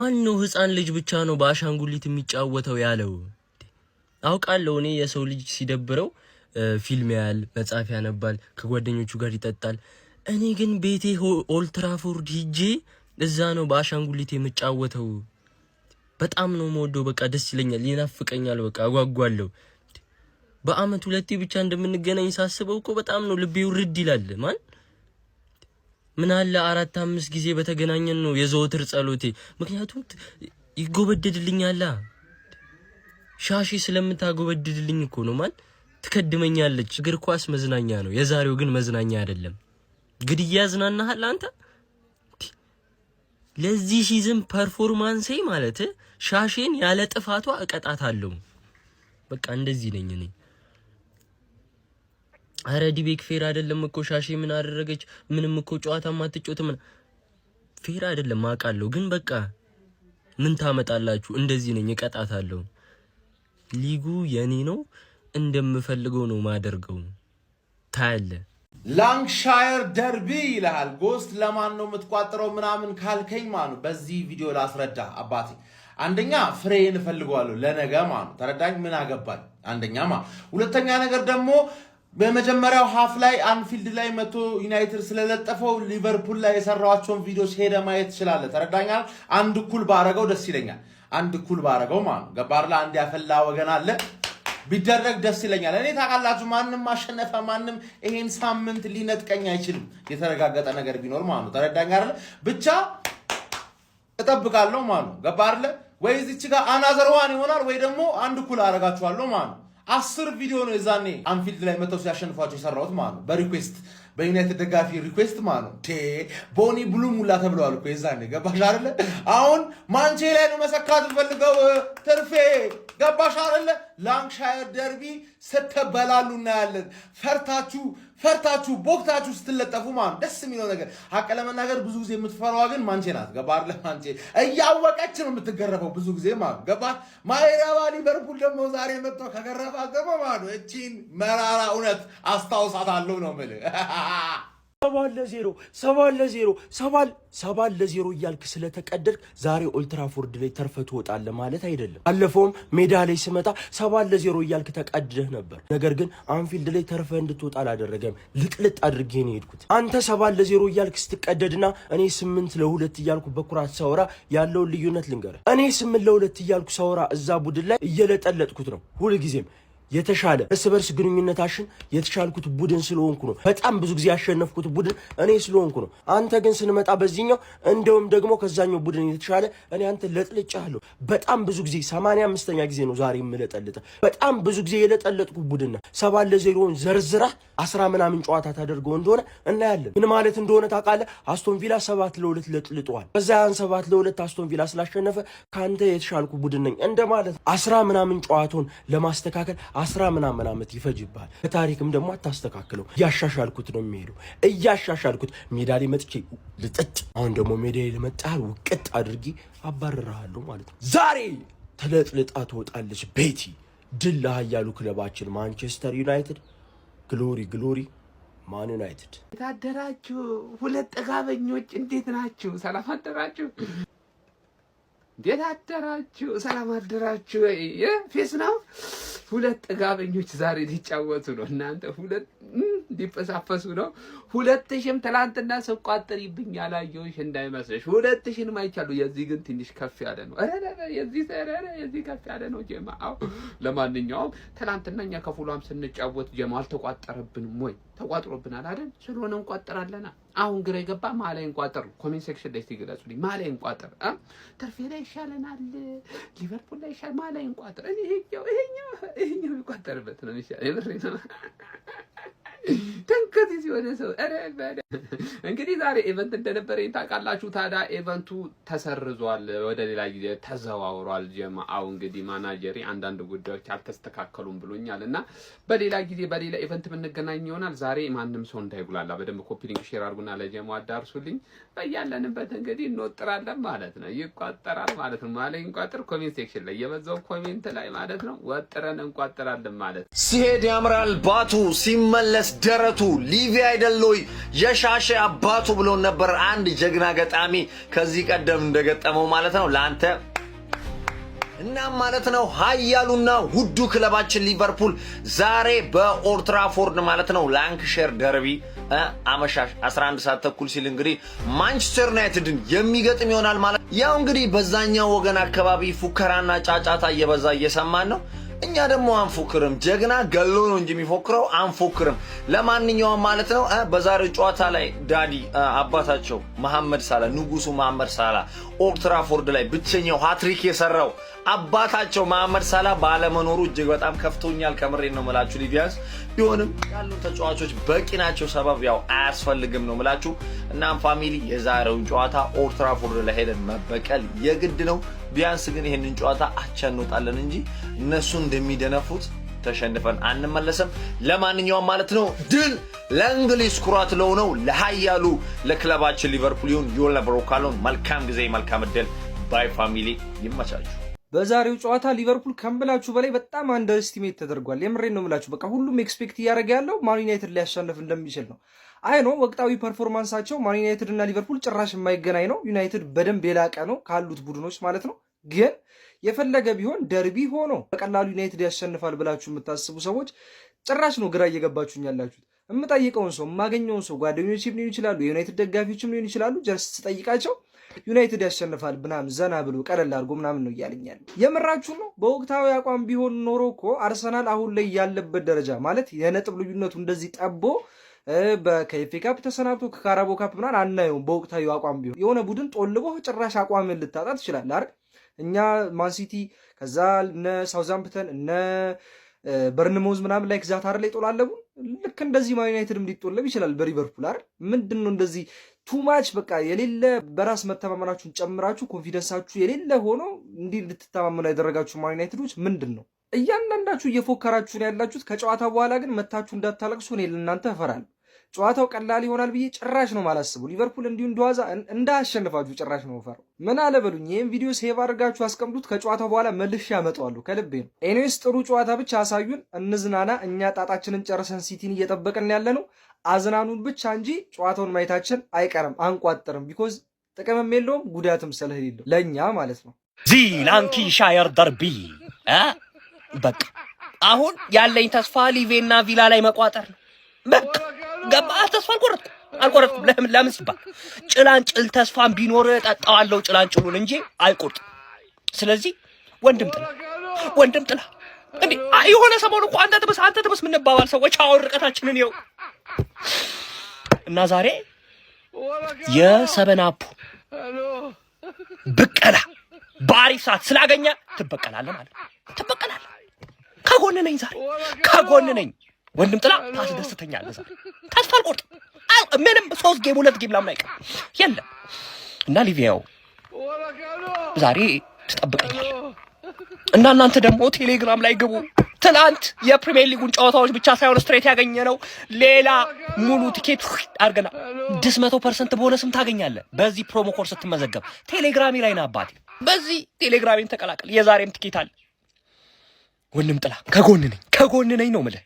ማነው ህፃን ልጅ ብቻ ነው በአሻንጉሊት የሚጫወተው ያለው? አውቃለሁ እኔ የሰው ልጅ ሲደብረው ፊልም ያያል፣ መጽሐፍ ያነባል፣ ከጓደኞቹ ጋር ይጠጣል። እኔ ግን ቤቴ ኦልትራፎርድ ሂጄ እዛ ነው በአሻንጉሊት የምጫወተው። በጣም ነው የምወደው። በቃ ደስ ይለኛል፣ ይናፍቀኛል። በቃ አጓጓለሁ። በአመት ሁለቴ ብቻ እንደምንገናኝ ሳስበው እኮ በጣም ነው ልቤ ውርድ ይላል። ምን አለ 4-5 ጊዜ በተገናኘን ነው የዘወትር ጸሎቴ። ምክንያቱም ይጎበደድልኛል። ሻሺ ስለምታጎበድድልኝ እኮ ነው። ትከድመኛለች። እግር ኳስ መዝናኛ ነው፣ የዛሬው ግን መዝናኛ አይደለም። ግድያ ያዝናናሃል አንተ። ለዚህ ሲዝን ፐርፎርማንሴ ማለት ሻሺን ያለ ጥፋቷ እቀጣታለሁ። በቃ እንደዚህ ነኝ እኔ። አረ ዲቤክ ፌር አይደለም እኮ ሻሺ ምን አደረገች? ምንም እኮ ጨዋታ ማትጮት ምን ፌር አይደለም አውቃለሁ። ግን በቃ ምን ታመጣላችሁ? እንደዚህ ነኝ፣ እቀጣታለሁ። ሊጉ የኔ ነው፣ እንደምፈልገው ነው ማደርገው። ታያለ። ላንክሻየር ደርቢ ይላል። ጎስት ለማን ነው የምትቋጥረው ምናምን ካልከኝ ማኑ በዚህ ቪዲዮ ላስረዳ አባቴ። አንደኛ ፍሬን እፈልገዋለሁ ለነገ ማኑ ተረዳኝ። ምን አገባኝ አንደኛ ሁለተኛ ነገር ደግሞ በመጀመሪያው ሃፍ ላይ አንፊልድ ላይ መቶ ዩናይትድ ስለለጠፈው ሊቨርፑል ላይ የሰራዋቸውን ቪዲዮስ ሄደ ማየት ትችላለህ። ተረዳኛል። አንድ እኩል ባረገው ደስ ይለኛል። አንድ እኩል ባረገው ማኑ ገባርላ። አንድ ያፈላ ወገን አለ ቢደረግ ደስ ይለኛል። እኔ ታውቃላችሁ ማንም ማሸነፈ ማንም ይሄን ሳምንት ሊነጥቀኝ አይችልም። የተረጋገጠ ነገር ቢኖር ማኑ ተረዳኝ አይደል? ብቻ እጠብቃለሁ ማኑ ገባርለ። ወይ እዚች ጋር አናዘር ዋን ይሆናል ወይ ደግሞ አንድ እኩል አረጋችኋለሁ ማኑ። 10 ቪዲዮ ነው የዛኔ አንፊልድ ላይ መተው ሲያሸንፏቸው የሰራሁት ማኑ በሪኩዌስት በዩናይትድ ደጋፊ ሪኩዌስት ማኑ ቦኒ ብሉ ሙላ ተብለዋል እኮ የዛኔ ገባሽ አይደለ? አሁን ማንቼ ላይ ነው መሰካት ፈልገው ትርፌ ገባሽ አይደለ? ላንክሻየር ደርቢ ስትበላሉ እናያለን። ፈርታችሁ ቦክታችሁ ስትለጠፉ ማኑ ደስ የሚለው ነገር ሀቅ ለመናገር ብዙ ጊዜ የምትፈራዋ ግን ማንቼ ናት። ገባ አይደለ? ማንቼ እያወቀች ነው የምትገረፈው ብዙ ጊዜ ማኑ ገባ። ማይራባ ሊቨርፑል ደግሞ ዛሬ መጥቶ ከገረፋ ገባ ማኑ እቺን መራራ እውነት አስታውሳታለሁ ነው የምልህ። 7-0 እያልክ ስለተቀደድክ ዛሬ ኦልትራፎርድ ላይ ተርፈህ ትወጣለህ ማለት አይደለም። አለፈውም ሜዳ ላይ ስመጣ 7-0 እያልክ ተቀድደህ ነበር። ነገር ግን አንፊልድ ላይ ተርፈህ እንድትወጣ አላደረገም። ልጥልጥ አድርጌ ነው የሄድኩት። አንተ 7-0 እያልክ ስትቀደድና እኔ 8-2 እያልኩ በኩራት ሳወራ ያለውን ልዩነት ልንገርህ። እኔ 8-2 እያልኩ ሳወራ እዛ ቡድን ላይ እየለጠለጥኩት ነው ሁልጊዜም። የተሻለ እርስ በርስ ግንኙነታችን የተሻልኩት ቡድን ስለሆንኩ ነው። በጣም ብዙ ጊዜ ያሸነፍኩት ቡድን እኔ ስለሆንኩ ነው። አንተ ግን ስንመጣ በዚህኛው እንደውም ደግሞ ከዛኛው ቡድን የተሻለ እኔ አንተ ለጥልጫለሁ። በጣም ብዙ ጊዜ 85ኛ ጊዜ ነው ዛሬ የምለጠልጥ። በጣም ብዙ ጊዜ የለጠለጥኩ ቡድን ነው። 7-0 ዘርዝራ 10 ምናምን ጨዋታ ታደርገው እንደሆነ እናያለን። ምን ማለት እንደሆነ ታውቃለህ? አስቶን ቪላ 7-2 ለጥልጧል። በዛ ያን 7-2 አስቶን ቪላ ስላሸነፈ ካንተ የተሻልኩ ቡድን ነኝ እንደማለት። 10 ምናምን ጨዋታውን ለማስተካከል 10 ምናምን ዓመት ይፈጅባል። በታሪክም ደግሞ አታስተካክለው። እያሻሻልኩት ነው የሚሄደው። እያሻሻልኩት ሜዳ ላይ መጥቼ ልጥጥ። አሁን ደግሞ ሜዳ ላይ ለመጣል ውቅጥ አድርጊ አባረራለሁ ማለት ነው። ዛሬ ተለጥልጣ ትወጣለች ቤቲ። ድል ለኃያሉ ክለባችን ማንቸስተር ዩናይትድ። ግሎሪ ማን ዩናይትድ። ታደራችሁ ሁለት ጠጋበኞች እንዴት ናችሁ? ሰላም አደራችሁ? እንዴት አደራችሁ? ሰላም አደራችሁ? ፌስ ነው። ሁለት ጠጋበኞች ዛሬ ሊጫወቱ ነው። እናንተ ሁለት ሊፈሳፈሱ ነው። 2000ም ትላንትና ስቋጥሪብኝ ያላየሁሽ እንዳይመስልሽ። 2000ም አይቻለሁ። የዚህ ግን ትንሽ ከፍ ያለ ነው። የዚህ ከፍ ያለ ነው ጀማው። ለማንኛውም ትላንትና እኛ ከፉላም ስንጫወት ጀማ አልተቋጠረብንም ወይ? ተቋጥሮብናል አይደል? ስለሆነ እንቋጥራለና። አሁን ግራ ይገባ ማላይ እንቋጥር። ኮሜንት ሴክሽን ላይ ሲገለጹልኝ ማላይ እንቋጥር። ተርፌ ላይ ይሻለናል፣ ሊቨርፑል ላይ ይሻል። ማላይ እንቋጥር። ይሄኛው ይቋጠርበት ነው ይሻል። የምሬ ነው። ተንከቲ ሲሆነ ሰው እንግዲህ ዛሬ ኢቨንት እንደነበረ ታውቃላችሁ። ታዲያ ኢቨንቱ ተሰርዟል፣ ወደ ሌላ ጊዜ ተዘዋውሯል። ጀማአው እንግዲህ ማናጀሪ አንዳንድ ጉዳዮች አልተስተካከሉም ብሎኛልና በሌላ ጊዜ በሌላ ኢቨንት የምንገናኝ ይሆናል። ዛሬ ማንም ሰው እንዳይጉላላ በደንብ ኮፒ ሊንክ ሼር አድርጉና ለጀማው አዳርሱልኝ። በያለንበት እንግዲህ እንወጥራለን ማለት ነው። ይቋጠራል ማለት ነው። ማለት እንቋጥር። ኮሜንት ሴክሽን ላይ የበዛው ኮሜንት ላይ ማለት ነው ወጥረን እንቋጥራለን ማለት። ሲሄድ ያምራል ባቱ ሲመለስ ደረቱ ሊቪ አይደለይ የሻሸ አባቱ ብሎ ነበር አንድ ጀግና ገጣሚ ከዚህ ቀደም እንደገጠመው ማለት ነው ላንተ እና ማለት ነው ሃያሉና ውዱ ክለባችን ሊቨርፑል ዛሬ በኦልድ ትራፎርድ ማለት ነው ላንክሻየር ደርቢ አመሻሽ 11 ሰዓት ተኩል ሲል እንግዲህ ማንቸስተር ዩናይትድን የሚገጥም ይሆናል ማለት ያው እንግዲህ በዛኛው ወገን አካባቢ ፉከራና ጫጫታ እየበዛ እየሰማን ነው እኛ ደግሞ አንፎክርም ጀግና ገሎ ነው እንጂ የሚፎክረው አንፎክርም ለማንኛውም ማለት ነው በዛሬው ጨዋታ ላይ ዳዲ አባታቸው መሐመድ ሳላ ንጉሱ መሐመድ ሳላ ኦልድ ትራፎርድ ላይ ብቸኛው ሃትሪክ የሰራው አባታቸው መሐመድ ሳላ ባለመኖሩ እጅግ በጣም ከፍቶኛል ከምሬ ነው መላችሁ ሊቪያንስ ቢሆንም ያሉ ተጫዋቾች በቂ ናቸው ሰበብ ያው አያስፈልግም ነው መላችሁ እናም ፋሚሊ የዛሬውን ጨዋታ ኦልድ ትራፎርድ ላይ ሄደን መበቀል የግድ ነው ቢያንስ ግን ይሄንን ጨዋታ አቻንወጣለን እንጂ እነሱ እንደሚደነፉት ተሸንፈን አንመለስም ለማንኛውም ማለት ነው ድል ለእንግሊዝ ኩራት ለሆነው ለሃያሉ ለክለባችን ሊቨርፑል ይሁን ዮል ነብሮካሎን መልካም ጊዜ መልካም እድል ባይ ፋሚሊ ይመቻችሁ በዛሬው ጨዋታ ሊቨርፑል ከምብላችሁ በላይ በጣም አንደርስቲሜት ተደርጓል የምሬን ነው የምላችሁ በቃ ሁሉም ኤክስፔክት ያደረገ ያለው ማን ዩናይትድ ሊያሸንፍ እንደሚችል ነው አይ ነው ወቅታዊ ፐርፎርማንሳቸው ማን ዩናይትድ እና ሊቨርፑል ጭራሽ የማይገናኝ ነው ዩናይትድ በደንብ የላቀ ነው ካሉት ቡድኖች ማለት ነው ግን የፈለገ ቢሆን ደርቢ ሆኖ በቀላሉ ዩናይትድ ያሸንፋል ብላችሁ የምታስቡ ሰዎች ጭራሽ ነው ግራ እየገባችሁኝ ያላችሁት የምጠይቀውን ሰው የማገኘውን ሰው ጓደኞችም ሊሆን ይችላሉ የዩናይትድ ደጋፊዎችም ሊሆን ይችላሉ ጀስት ስጠይቃቸው ዩናይትድ ያሸንፋል ምናምን ዘና ብሎ ቀለል አድርጎ ምናምን ነው እያለኛል የምራችሁ ነው በወቅታዊ አቋም ቢሆን ኖሮ እኮ አርሰናል አሁን ላይ ያለበት ደረጃ ማለት የነጥብ ልዩነቱ እንደዚህ ጠቦ በኬኤፍ ካፕ ተሰናብቶ ከካራቦ ካፕ ምናምን አናየውም በወቅታዊ አቋም ቢሆን የሆነ ቡድን ጦልቦ ጭራሽ አቋምን ልታጣ ትችላለህ አይደል እኛ ማን ሲቲ ከዛ እነ ሳውዛምፕተን እነ በርንሞዝ ምናምን ላይክ ዛታር ላይ ጦላለቡ ልክ እንደዚህ ማን ዩናይትድም ሊጦለብ ይችላል በሊቨርፑል አይደል ምንድነው እንደዚህ ቱማች በቃ የሌለ በራስ መተማመናችሁን ጨምራችሁ ኮንፊደንሳችሁ የሌለ ሆኖ እንዲህ እንድትተማመኑ ያደረጋችሁ ማን ዩናይትዶች ምንድነው እያንዳንዳችሁ እየፎከራችሁ ነው ያላችሁት ከጨዋታ በኋላ ግን መታችሁ እንዳታለቅሱ እኔ ለእናንተ እፈራለሁ ጨዋታው ቀላል ይሆናል ብዬ ጭራሽ ነው ማላስቡ ሊቨርፑል እንዲሁ እንደዋዛ እንዳያሸንፋችሁ ጭራሽ ነው ፈራው ምን አለበሉኝ ይሄን ቪዲዮ ሴቭ አድርጋችሁ አስቀምጡት ከጨዋታው በኋላ መልሼ ያመጣዋለሁ ከልቤ ነው ኤኒዌይስ ጥሩ ጨዋታ ብቻ አሳዩን እንዝናና እኛ ጣጣችንን ጨርሰን ሲቲን እየጠበቅን ያለነው አዝናኑን ብቻ እንጂ ጨዋታውን ማየታችን አይቀርም አንቋጥርም ቢኮዝ ጥቅምም የለውም ጉዳትም ስለሌለው ለኛ ማለት ነው ዚ ላንኪሻየር ደርቢ በቃ አሁን ያለኝ ተስፋ ሊቬና ቪላ ላይ መቋጠር ነው በቃ ገባ ተስፋ አልቆረጥኩም ለምን ሲባል ጭላንጭል ተስፋን ቢኖር ጠጣዋለሁ ጭላንጭሉን እንጂ አልቆርጥም ስለዚህ ወንድም ጥላ እንዴ የሆነ ሰሞኑ እኮ አንተ ተበስ ምን ባባል ሰዎች አሁን ርቀታችንን ይው እና ዛሬ የሰበናፑ ብቀላ በአሪፍ ሰዓት ስላገኘ ትበቀላለህ ማለት ትበቀላለህ ከጎን ነኝ ዛሬ ከጎን ነኝ ወንድም ጥላ ታስደስተኛለህ ዛሬ ተስፋ አልቆርጥም ምንም 3 ጌም 2 ጌም ላምን አይቀር የለም እና ሊቪያው ዛሬ ትጠብቀኛለህ እና እናንተ ደግሞ ቴሌግራም ላይ ግቡ ትላንት የፕሪሚየር ሊጉን ጨዋታዎች ብቻ ሳይሆን ስትሬት ያገኘነው ሌላ ሙሉ ቲኬት አርገና 100% ቦነስም ታገኛለህ በዚህ ፕሮሞ ኮድ ስትመዘገብ ቴሌግራሚ ላይ ና አባቴ በዚህ ቴሌግራሚን ተቀላቀል የዛሬም ቲኬት አለ ወንድም ጥላ ከጎን ነኝ ነው ማለት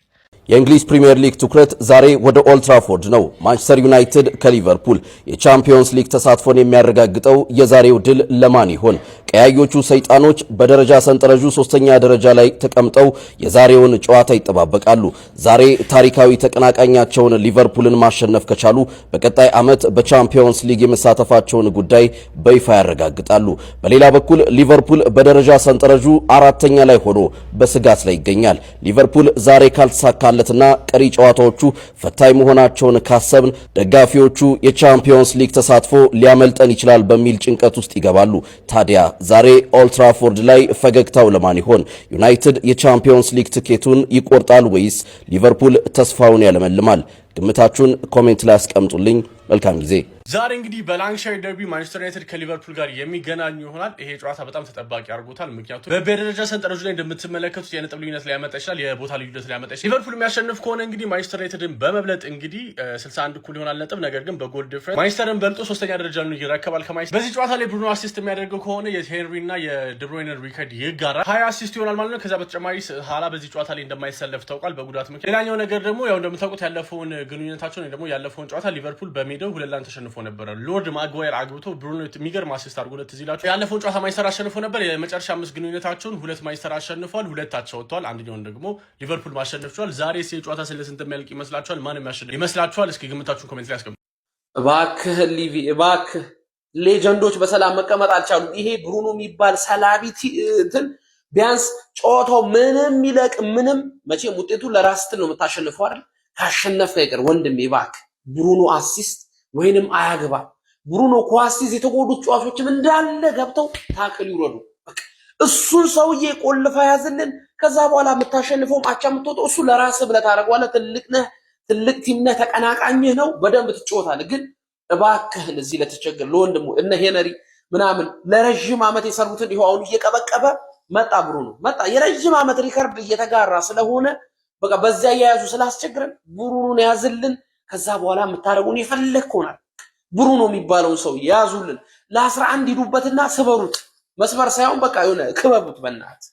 የእንግሊዝ ፕሪሚየር ሊግ ትኩረት ዛሬ ወደ ኦልድ ትራፎርድ ነው። ማንቸስተር ዩናይትድ ከሊቨርፑል የቻምፒዮንስ ሊግ ተሳትፎን የሚያረጋግጠው የዛሬው ድል ለማን ይሆን? ቀያዮቹ ሰይጣኖች በደረጃ ሰንጠረዡ 3ኛ ደረጃ ላይ ተቀምጠው የዛሬውን ጨዋታ ይጠባበቃሉ። ዛሬ ታሪካዊ ተቀናቃኛቸውን ሊቨርፑልን ማሸነፍ ከቻሉ በቀጣይ ዓመት በቻምፒዮንስ ሊግ የመሳተፋቸውን ጉዳይ በይፋ ያረጋግጣሉ። በሌላ በኩል ሊቨርፑል በደረጃ ሰንጠረዡ 4ኛ ላይ ሆኖ በስጋት ላይ ይገኛል። ሊቨርፑል ዛሬ ካልተሳካ ለትና ቀሪ ጨዋታዎቹ ፈታኝ መሆናቸውን ካሰብን ደጋፊዎቹ የቻምፒዮንስ ሊግ ተሳትፎ ሊያመልጠን ይችላል በሚል ጭንቀት ውስጥ ይገባሉ። ታዲያ ዛሬ ኦልድ ትራፎርድ ላይ ፈገግታው ለማን ይሆን? ዩናይትድ የቻምፒዮንስ ሊግ ትኬቱን ይቆርጣል ወይስ ሊቨርፑል ተስፋውን ያለመልማል? ግምታችሁን ኮሜንት ላይ አስቀምጡልኝ። መልካም ጊዜ ዛሬ እንግዲህ በላንካሻየር ደርቢ ማንቸስተር ዩናይትድ ከሊቨርፑል ጋር የሚገናኙ ይሆናል። ይሄ ጨዋታ በጣም ተጠባቂ አድርጎታል። ምክንያቱም በደረጃ ሰንጠረዡ ላይ እንደምትመለከቱት የነጥብ ልዩነት ሊያመጣ ይችላል፣ የቦታ ልዩነት ሊያመጣ ይችላል። ሊቨርፑል የሚያሸንፍ ከሆነ እንግዲህ ማንቸስተር ዩናይትድን በመብለጥ እንግዲህ 61 እኩል ይሆናል ነጥብ። ነገር ግን በጎል ዲፍረንስ ማንቸስተርን በልጦ ሶስተኛ ደረጃ ነው ይረከባል ከማንቸስተር። በዚህ ጨዋታ ላይ ብሩኖ አሲስት የሚያደርገው ከሆነ የሄንሪ እና የደብሮይነር ሪከርድ ይጋራል፣ 20 አሲስት ይሆናል ማለት ነው። ከዛ በተጨማሪ ሀላ በዚህ ጨዋታ ላይ እንደማይሰለፍ ታውቋል በጉዳት ምክንያት። ሌላኛው ነገር ደግሞ ያው እንደምታውቁት ያለፈውን ግንኙነታቸውን ደግሞ ያለፈውን ጨዋታ ሊቨርፑል በሜዳው 2-1 ተሸንፎ ነበር። ሎርድ ማጓየር አግብቶ ብሩኖ የሚገርም አሲስት አድርጎለት እዚህ ይላችሁ። ያለፈውን ጨዋታ ማንቸስተር አሸንፎ ነበር። የመጨረሻ 5 ግንኙነታቸውን 2 ማንቸስተር አሸንፏል፣ 2 አቻ ወጥቷል፣ አንደኛውን ደግሞ ሊቨርፑል ማሸነፍ ችሏል። ዛሬ ጨዋታ ስንት የሚያልቅ ይመስላችኋል? ማን የሚያሸንፍ ይመስላችኋል? እስኪ ግምታችሁን ኮሜንት ላይ አስቀምጡ። እባክህ ሊቪ እባክህ፣ ሌጀንዶች በሰላም መቀመጥ አልቻሉም። ይሄ ብሩኖ የሚባል ሰላቢቲ እንትን ቢያንስ ጨዋታው ምንም ይለቅ ምንም መቼም ውጤቱ ለራስ ስትል ነው የምታሸንፈው አይደል? ካሸነፍክ አይቀር ወንድሜ እባክህ ብሩኖ አሲስት ወይንም አያግባ። ብሩኖ ኳሲስ የተጎዱት ጨዋቾችም እንዳለ ገብተው ታክል ይውረዱ። በቃ እሱን ሰውዬ ቆልፋ ያዝልን። ከዛ በኋላ የምታሸንፈውም አቻ የምትወጣው እሱ ለራስህ ብለህ ታደርገዋለህ። ትልቅ ነህ፣ ትልቅ ቲም ነህ፣ ተቀናቃኝህ ነው፣ በደንብ ትጫወታለህ። ግን እባክህን እዚህ ለተቸገረ ለወንድሙ እነ ሄነሪ ምናምን ለረጅም ዓመት የሰሩትን ይኸው አሁን እየቀበቀበ መጣ። ብሩኖ መጣ። የረጅም ዓመት ሪከርድ እየተጋራ ስለሆነ በቃ በዚያ እየያዙ ስላስቸግረን ብሩኖን ያዝልን። ከዛ በኋላ የምታደርጉን የፈለግ ሆናል። ብሩኖ የሚባለውን ሰው ያዙልን። ለ11 ሂዱበትና ስበሩት። መስመር ሳይሆን በቃ የሆነ ክበቡት በእናትህ።